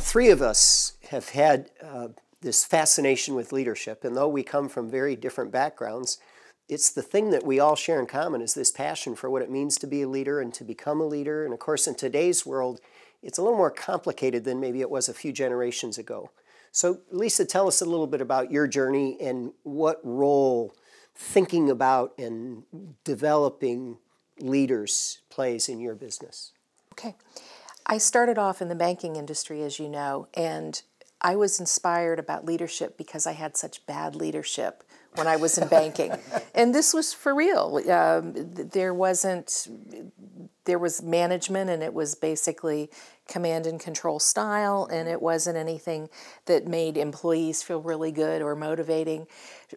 three of us have had this fascination with leadership, and though we come from very different backgrounds, it's the thing that we all share in common is this passion for what it means to be a leader and to become a leader. And of course, in today's world, it's a little more complicated than maybe it was a few generations ago. So Lisa, tell us a little bit about your journey and what role thinking about and developing leaders plays in your business. Okay. I started off in the banking industry, as you know, and I was inspired about leadership because I had such bad leadership when I was in banking. And this was for real. There was management, and it was basically command and control style, and it wasn't anything that made employees feel really good or motivating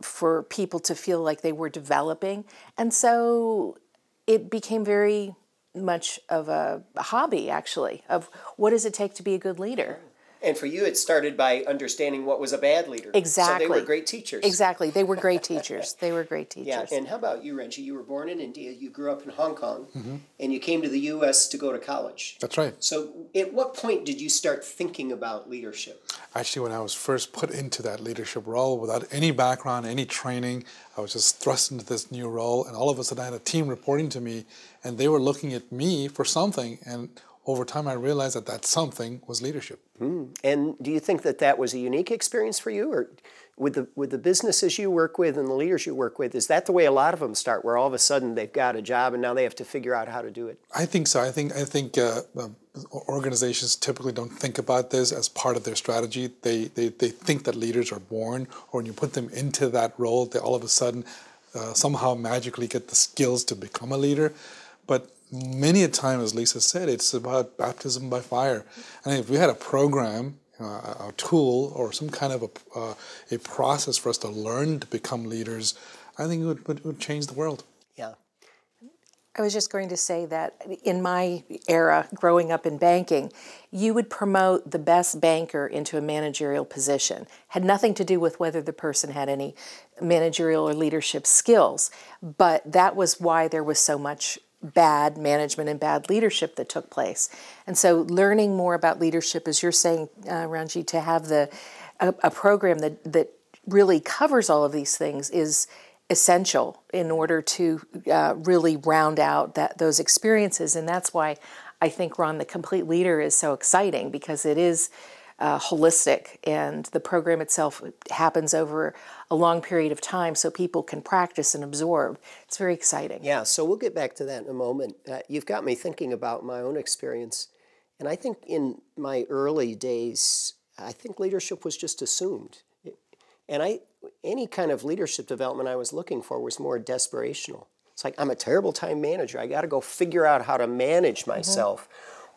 for people to feel like they were developing. And so it became very much of a hobby, actually, of what does it take to be a good leader. And for you, it started by understanding what was a bad leader. Exactly. So they were great teachers. Exactly. They were great teachers. They were great teachers. Yeah. And how about you, Reggie? You were born in India. You grew up in Hong Kong. And you came to the U.S. to go to college. That's right. So at what point did you start thinking about leadership? Actually, when I was first put into that leadership role, without any background, any training, I was just thrust into this new role. And all of a sudden, I had a team reporting to me, and they were looking at me for something. And over time, I realized that that something was leadership. And do you think that that was a unique experience for you? Or with the businesses you work with and the leaders you work with, is that the way a lot of them start, where all of a sudden they've got a job and now they have to figure out how to do it? I think so. I think organizations typically don't think about this as part of their strategy. They think that leaders are born, or when you put them into that role, they all of a sudden somehow magically get the skills to become a leader. But many a time, as Lisa said, it's about baptism by fire. And if we had a program, a tool, or some kind of a process for us to learn to become leaders, I think it would change the world. Yeah. I was just going to say that in my era, growing up in banking, you would promote the best banker into a managerial position. Had nothing to do with whether the person had any managerial or leadership skills, but that was why there was so much bad management and bad leadership that took place. And so learning more about leadership, as you're saying, Ranjit, to have a program that really covers all of these things is essential in order to really round out those experiences. And that's why I think, Ron, the Complete Leader is so exciting, because it is holistic, and the program itself happens over a long period of time so people can practice and absorb. It's very exciting. Yeah, so we'll get back to that in a moment. You've got me thinking about my own experience. And I think in my early days, I think leadership was just assumed. And any kind of leadership development I was looking for was more desperational. It's like, I'm a terrible time manager. I got to go figure out how to manage myself.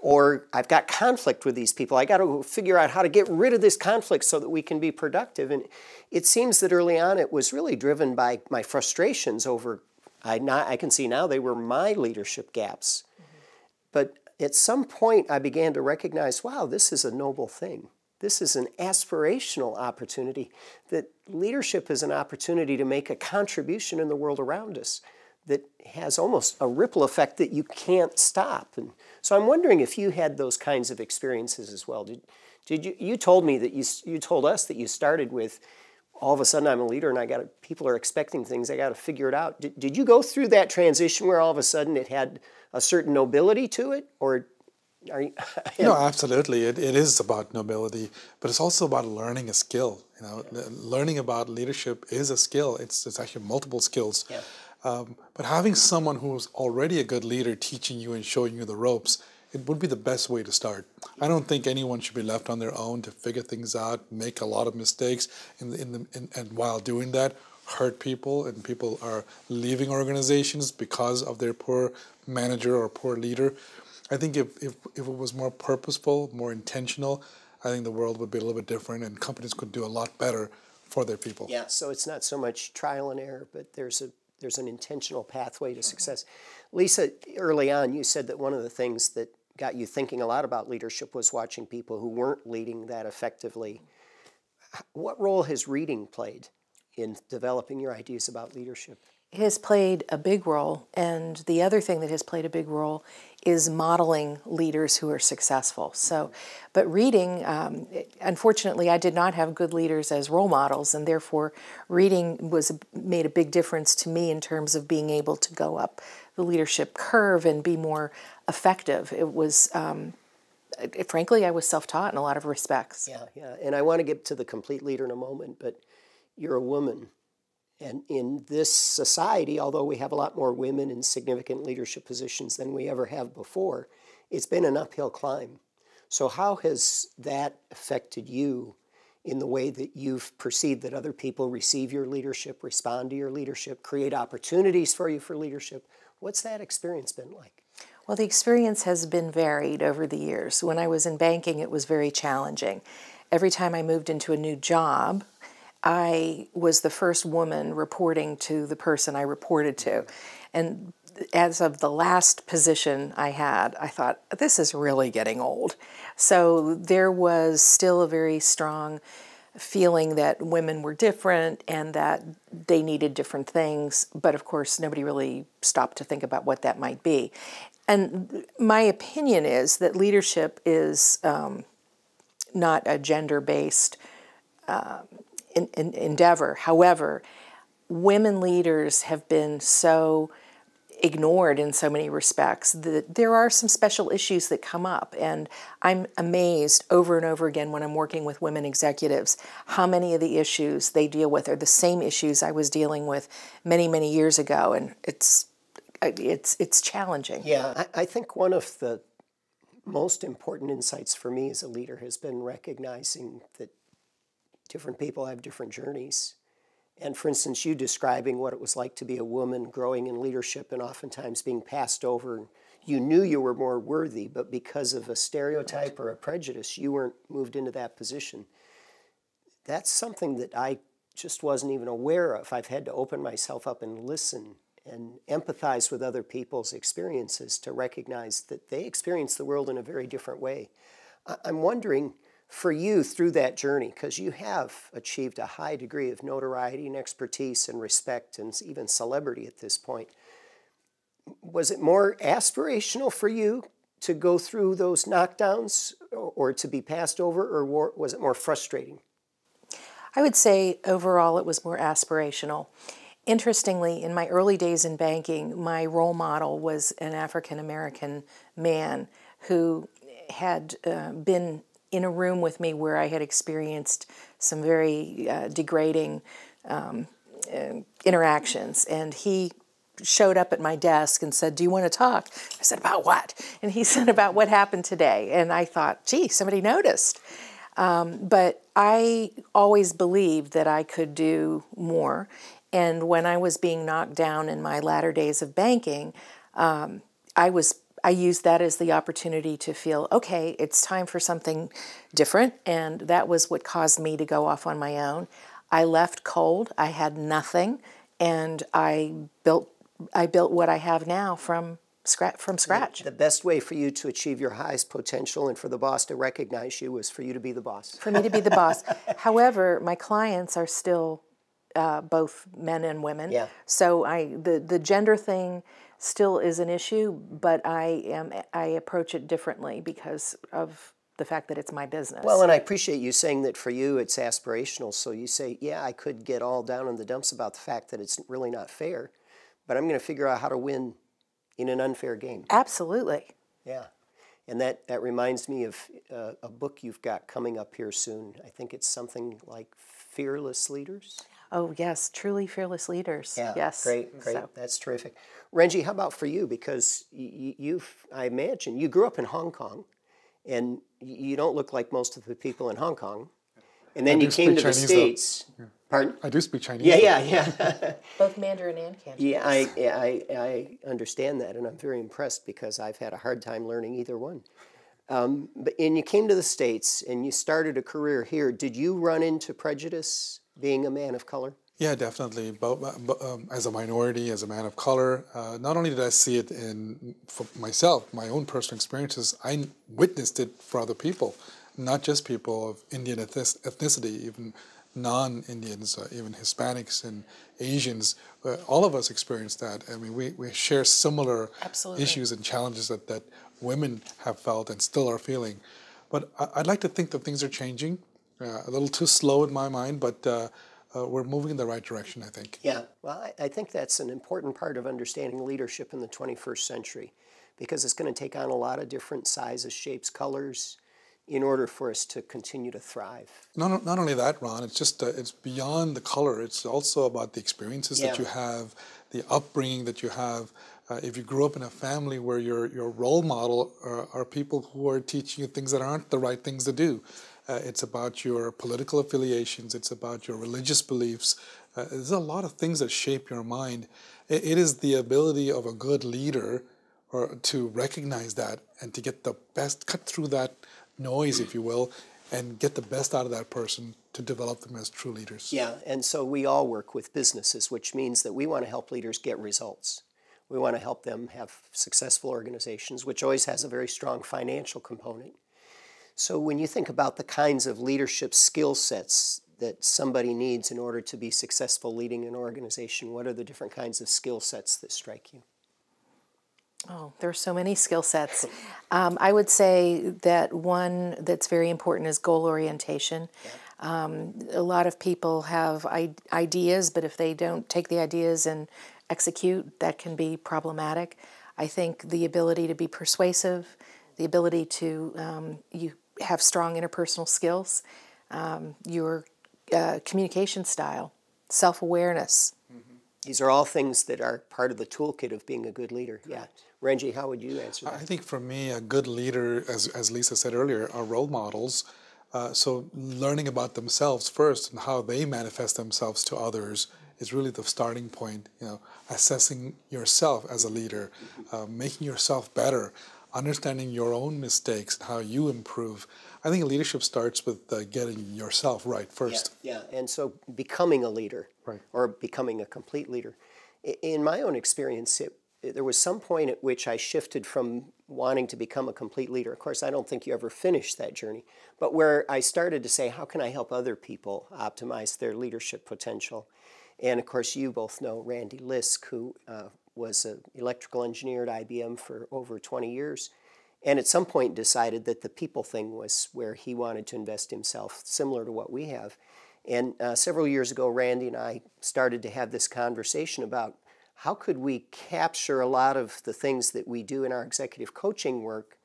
Or I've got conflict with these people. I got to figure out how to get rid of this conflict so that we can be productive. And it seems that early on it was really driven by my frustrations over, I can see now they were my leadership gaps. But at some point I began to recognize, wow, this is a noble thing. This is an aspirational opportunity, that leadership is an opportunity to make a contribution in the world around us that has almost a ripple effect that you can't stop. And so I'm wondering if you had those kinds of experiences as well. You told me that you told us that you started with, all of a sudden I'm a leader and people are expecting things, I got to figure it out. Did you go through that transition where all of a sudden it had a certain nobility to it, or are you? No, absolutely. It is about nobility, but it's also about learning a skill. Learning about leadership is a skill. It's actually multiple skills. Yeah. But having someone who's already a good leader teaching you and showing you the ropes, it would be the best way to start. I don't think anyone should be left on their own to figure things out, make a lot of mistakes, and while doing that, hurt people, and people are leaving organizations because of their poor manager or poor leader. I think if it was more purposeful, more intentional, I think the world would be a little bit different, and companies could do a lot better for their people. Yeah, so it's not so much trial and error, but there's an intentional pathway to success. Lisa, early on, you said that one of the things that got you thinking a lot about leadership was watching people who weren't leading that effectively. What role has reading played in developing your ideas about leadership? has played a big role, and the other thing that has played a big role is modeling leaders who are successful. So, but reading, unfortunately, I did not have good leaders as role models, and therefore reading made a big difference to me in terms of being able to go up the leadership curve and be more effective. It was, frankly, I was self-taught in a lot of respects. Yeah, yeah. And I want to get to the complete leader in a moment, but you're a woman. And in this society, although we have a lot more women in significant leadership positions than we ever have before, it's been an uphill climb. So how has that affected you in the way that you've perceived that other people receive your leadership, respond to your leadership, create opportunities for you for leadership? What's that experience been like? Well, the experience has been varied over the years. When I was in banking, it was very challenging. Every time I moved into a new job, I was the first woman reporting to the person I reported to. And as of the last position I had, I thought, this is really getting old. So there was still a very strong feeling that women were different and that they needed different things. But of course, nobody really stopped to think about what that might be. And my opinion is that leadership is not a gender-based endeavor. However, women leaders have been so ignored in so many respects that there are some special issues that come up. And I'm amazed over and over again when I'm working with women executives how many of the issues they deal with are the same issues I was dealing with many, many years ago. And it's challenging. Yeah, I think one of the most important insights for me as a leader has been recognizing that different people have different journeys. And for instance, you describing what it was like to be a woman growing in leadership and oftentimes being passed over. You knew you were more worthy, but because of a stereotype or a prejudice, you weren't moved into that position. That's something that I just wasn't even aware of. I've had to open myself up and listen and empathize with other people's experiences to recognize that they experience the world in a very different way. I'm wondering, for you through that journey, because you have achieved a high degree of notoriety and expertise and respect and even celebrity at this point, was it more aspirational for you to go through those knockdowns or to be passed over, or was it more frustrating? I would say overall it was more aspirational. Interestingly, in my early days in banking, my role model was an African-American man who had been in a room with me where I had experienced some very degrading interactions. And he showed up at my desk and said, "Do you want to talk?" I said, "About what?" And he said, "About what happened today." And I thought, gee, somebody noticed. But I always believed that I could do more. And when I was being knocked down in my latter days of banking, I used that as the opportunity to feel, okay, it's time for something different, and that was what caused me to go off on my own. I left cold, I had nothing, and I built what I have now from scratch. The best way for you to achieve your highest potential and for the boss to recognize you was for you to be the boss. For me to be the boss. However, my clients are still both men and women. Yeah. So the gender thing still is an issue, but I approach it differently because of the fact that it's my business. Well, and I appreciate you saying that for you it's aspirational. So you say, yeah, I could get all down in the dumps about the fact that it's really not fair, but I'm going to figure out how to win in an unfair game. Absolutely. Yeah. And that reminds me of a book you've got coming up here soon. I think it's something like Fearless Leaders. Oh, yes, truly fearless leaders. Yeah, yes. Great. So. That's terrific. Renji, how about for you? Because I imagine, you grew up in Hong Kong, and you don't look like most of the people in Hong Kong. And then you came to the States. Yeah. Pardon? I do speak Chinese. Yeah. Both Mandarin and Cantonese. Yeah, I understand that, and I'm very impressed because I've had a hard time learning either one. And you came to the States, and you started a career here. Did you run into prejudice being a man of color? Yeah, definitely. But as a minority, as a man of color, not only did I see it for myself, my own personal experiences, I witnessed it for other people, not just people of Indian ethnicity, even non-Indians, even Hispanics and Asians, all of us experience that. I mean, we share similar Absolutely. issues and challenges that women have felt and still are feeling. But I'd like to think that things are changing, a little too slow in my mind, but we're moving in the right direction, I think. Yeah, well, I think that's an important part of understanding leadership in the 21st century, because it's going to take on a lot of different sizes, shapes, colors, in order for us to continue to thrive. Not only that, Ron, it's just it's beyond the color. It's also about the experiences that you have, the upbringing that you have. If you grew up in a family where your role model are people who are teaching you things that aren't the right things to do. It's about your political affiliations. It's about your religious beliefs. There's a lot of things that shape your mind. It is the ability of a good leader to recognize that and to get the best, cut through that noise, if you will, and get the best out of that person to develop them as true leaders. Yeah, and so we all work with businesses, which means that we want to help leaders get results. We want to help them have successful organizations, which always has a very strong financial component. So when you think about the kinds of leadership skill sets that somebody needs in order to be successful leading an organization, what are the different kinds of skill sets that strike you? Oh, there are so many skill sets. I would say that one that's very important is goal orientation. A lot of people have ideas, but if they don't take the ideas and execute, that can be problematic. I think the ability to be persuasive, the ability to you have strong interpersonal skills, your communication style, self-awareness. These are all things that are part of the toolkit of being a good leader. Yeah. Renji, how would you answer that? I think for me, a good leader, as Lisa said earlier, are role models. So learning about themselves first and how they manifest themselves to others is really the starting point. You know, assessing yourself as a leader, making yourself better, understanding your own mistakes and how you improve. I think leadership starts with getting yourself right first. Yeah, and so becoming a leader, or becoming a complete leader. In my own experience, there was some point at which I shifted from wanting to become a complete leader. Of course, I don't think you ever finished that journey, but where I started to say, how can I help other people optimize their leadership potential? And of course, you both know Randy Lisk, who was an electrical engineer at IBM for over 20 years. And at some point decided that the people thing was where he wanted to invest himself, similar to what we have. And several years ago, Randy and I started to have this conversation about how could we capture a lot of the things that we do in our executive coaching work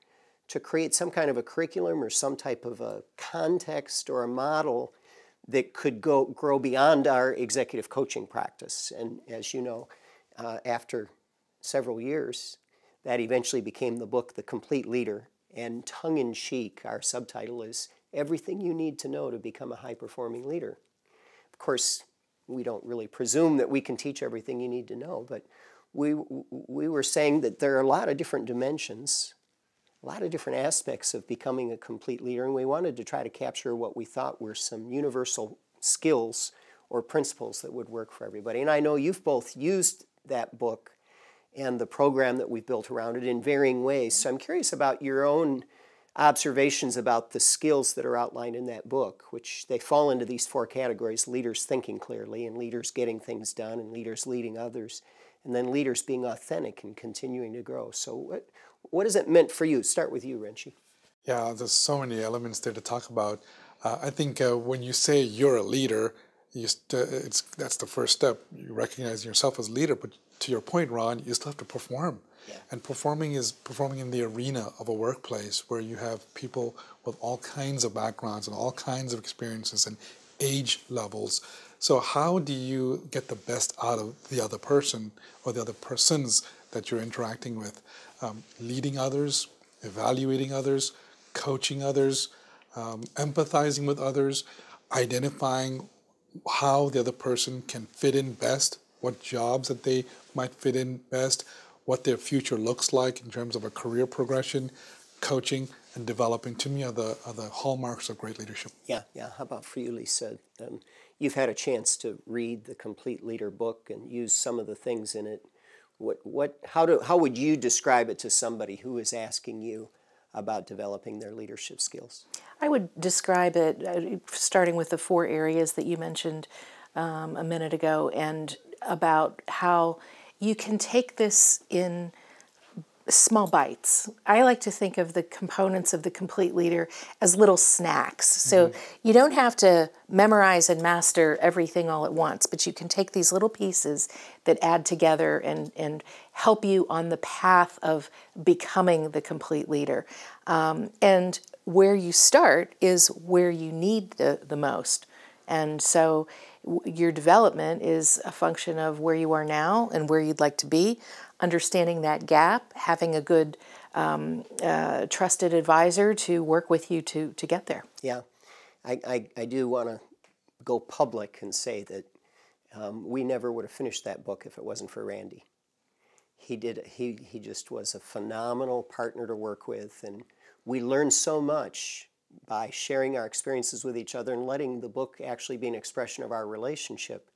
to create some kind of a curriculum or some type of a context or a model that could grow beyond our executive coaching practice. And as you know, after several years, that eventually became the book, The Complete Leader. And tongue-in-cheek, our subtitle is Everything You Need to Know to Become a High-Performing Leader. Of course, we don't really presume that we can teach everything you need to know, but we were saying that there are a lot of different dimensions, a lot of different aspects of becoming a complete leader, and we wanted to try to capture what we thought were some universal skills or principles that would work for everybody. And I know you've both used that book and the program that we've built around it in varying ways. So I'm curious about your own observations about the skills that are outlined in that book, which they fall into these four categories: leaders thinking clearly, and leaders getting things done, and leaders leading others, and then leaders being authentic and continuing to grow. So what has it meant for you? Start with you, Renshi. Yeah, there's so many elements there to talk about. I think when you say you're a leader, that's the first step. You recognize yourself as a leader, but to your point, Ron, you still have to perform. Yeah. And performing is performing in the arena of a workplace where you have people with all kinds of backgrounds and all kinds of experiences and age levels. So how do you get the best out of the other person or the other persons that you're interacting with? Leading others, evaluating others, coaching others, empathizing with others, identifying how the other person can fit in best, what jobs that they might fit in best, what their future looks like in terms of a career progression, coaching, and developing, to me, are the hallmarks of great leadership. Yeah. How about for you, Lisa? You've had a chance to read the Complete Leader book and use some of the things in it. How would you describe it to somebody who is asking you, about developing their leadership skills? I would describe it starting with the 4 areas that you mentioned a minute ago, and about how you can take this in small bites. I like to think of the components of the complete leader as little snacks. So you don't have to memorize and master everything all at once, but you can take these little pieces that add together and help you on the path of becoming the complete leader. And where you start is where you need the most. And so your development is a function of where you are now and where you'd like to be, understanding that gap, having a good trusted advisor to work with you to get there. Yeah, I do want to go public and say that we never would have finished that book if it wasn't for Randy. He just was a phenomenal partner to work with, and we learned so much by sharing our experiences with each other and letting the book actually be an expression of our relationship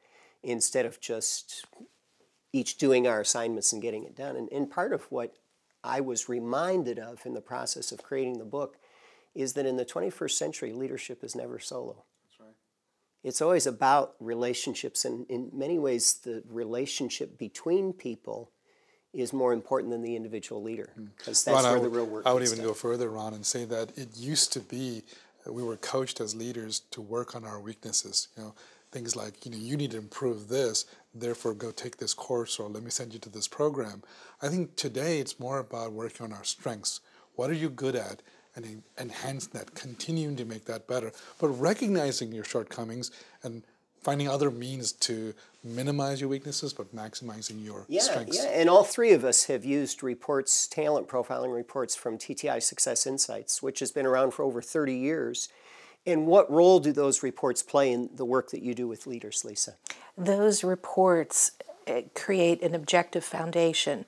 instead of just each doing our assignments and getting it done. And part of what I was reminded of in the process of creating the book is that in the 21st century, leadership is never solo. That's right. It's always about relationships, and in many ways, the relationship between people is more important than the individual leader, because that's Ron, where the real work is. I would even go further, Ron, and say that it used to be we were coached as leaders to work on our weaknesses. Things like, you need to improve this, therefore go take this course, or let me send you to this program. I think today it's more about working on our strengths. What are you good at? And enhance that, continuing to make that better, but recognizing your shortcomings and finding other means to minimize your weaknesses, but maximizing your strengths. Yeah, and all 3 of us have used reports, talent profiling reports from TTI Success Insights, which has been around for over 30 years. And what role do those reports play in the work that you do with leaders, Lisa? Those reports create an objective foundation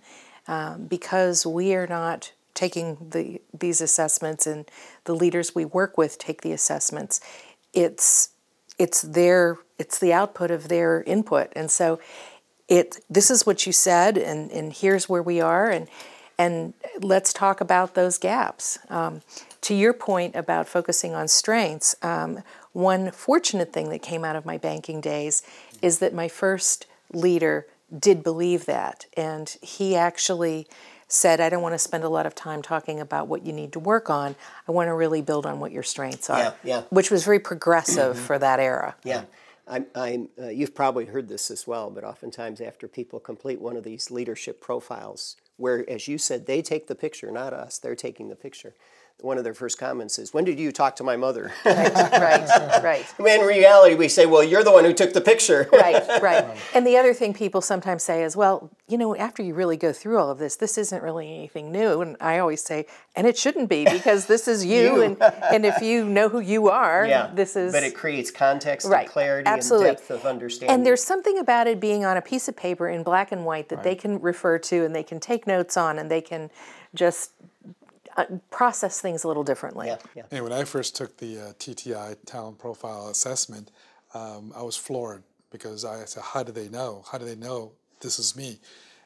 because we are not taking these assessments, and the leaders we work with take the assessments. It's the output of their input, and so this is what you said, and here's where we are, and let's talk about those gaps. To your point about focusing on strengths, one fortunate thing that came out of my banking days is that my first leader did believe that, and he actually said, I don't want to spend a lot of time talking about what you need to work on. I want to really build on what your strengths are, which was very progressive for that era. Yeah. You've probably heard this as well, but oftentimes after people complete one of these leadership profiles, where, as you said, they take the picture, not us, they're taking the picture. One of their first comments is, when did you talk to my mother? Right. In reality, we say, well, you're the one who took the picture. Right. And the other thing people sometimes say is, well, after you really go through all of this isn't really anything new. And I always say, and it shouldn't be, because this is you. and if you know who you are, this is... But it creates context and clarity and depth of understanding. And there's something about it being on a piece of paper in black and white that they can refer to, and they can take notes on, and they can just process things a little differently. Hey, when I first took the TTI Talent Profile Assessment, I was floored, because I said, how do they know? How do they know this is me?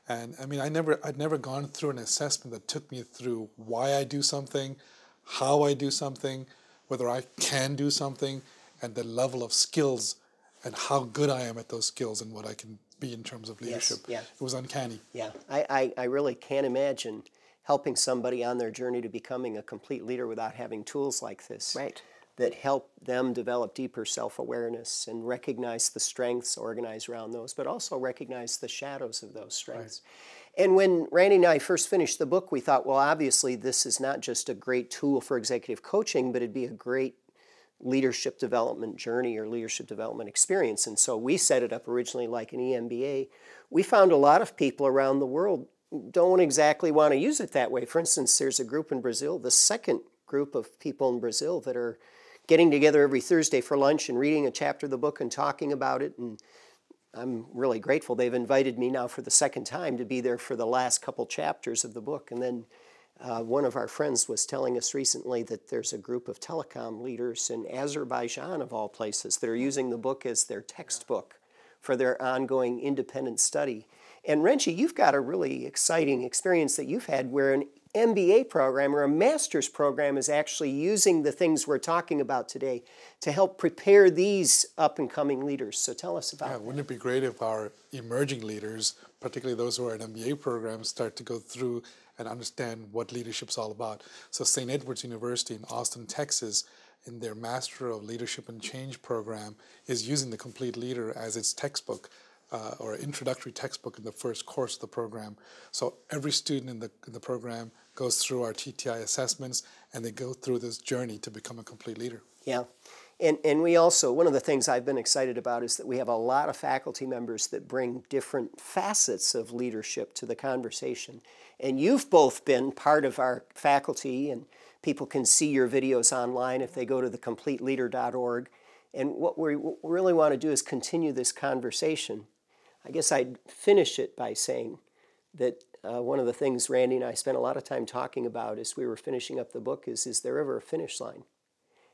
And I mean, I'd never gone through an assessment that took me through why I do something, how I do something, whether I can do something, and the level of skills and how good I am at those skills and what I can be in terms of leadership. It was uncanny. Yeah, I really can't imagine helping somebody on their journey to becoming a complete leader without having tools like this that help them develop deeper self-awareness and recognize the strengths, organize around those, but also recognize the shadows of those strengths. And when Randy and I first finished the book, we thought, well, obviously this is not just a great tool for executive coaching, but it'd be a great leadership development journey or leadership development experience. And so we set it up originally like an EMBA. We found a lot of people around the world don't exactly want to use it that way. For instance, there's a group in Brazil, the second group of people in Brazil, that are getting together every Thursday for lunch and reading a chapter of the book and talking about it. And I'm really grateful. They've invited me now for the second time to be there for the last couple chapters of the book. And then one of our friends was telling us recently that there's a group of telecom leaders in Azerbaijan, of all places, that are using the book as their textbook for their ongoing independent study. And Renchi, you've got a really exciting experience that you've had where MBA program or a master's program is actually using the things we're talking about today to help prepare these up-and-coming leaders. So tell us about that. Wouldn't it be great if our emerging leaders, particularly those who are in MBA programs, start to go through and understand what leadership's all about? So St. Edward's University in Austin, Texas, in their Master of Leadership and Change program, is using the Complete Leader as its textbook or introductory textbook in the first course of the program. So every student in the program goes through our TTI assessments, and they go through this journey to become a complete leader. Yeah. And we also, one of the things I've been excited about is that we have a lot of faculty members that bring different facets of leadership to the conversation. And you've both been part of our faculty, and people can see your videos online if they go to thecompleteleader.org. And what we really want to do is continue this conversation. I guess I'd finish it by saying that one of the things Randy and I spent a lot of time talking about as we were finishing up the book is there ever a finish line?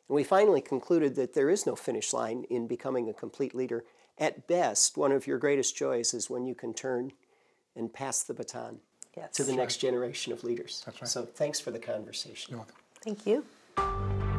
And we finally concluded that there is no finish line in becoming a complete leader. At best, one of your greatest joys is when you can turn and pass the baton to the next generation of leaders. That's right. So thanks for the conversation. You're welcome. Thank you.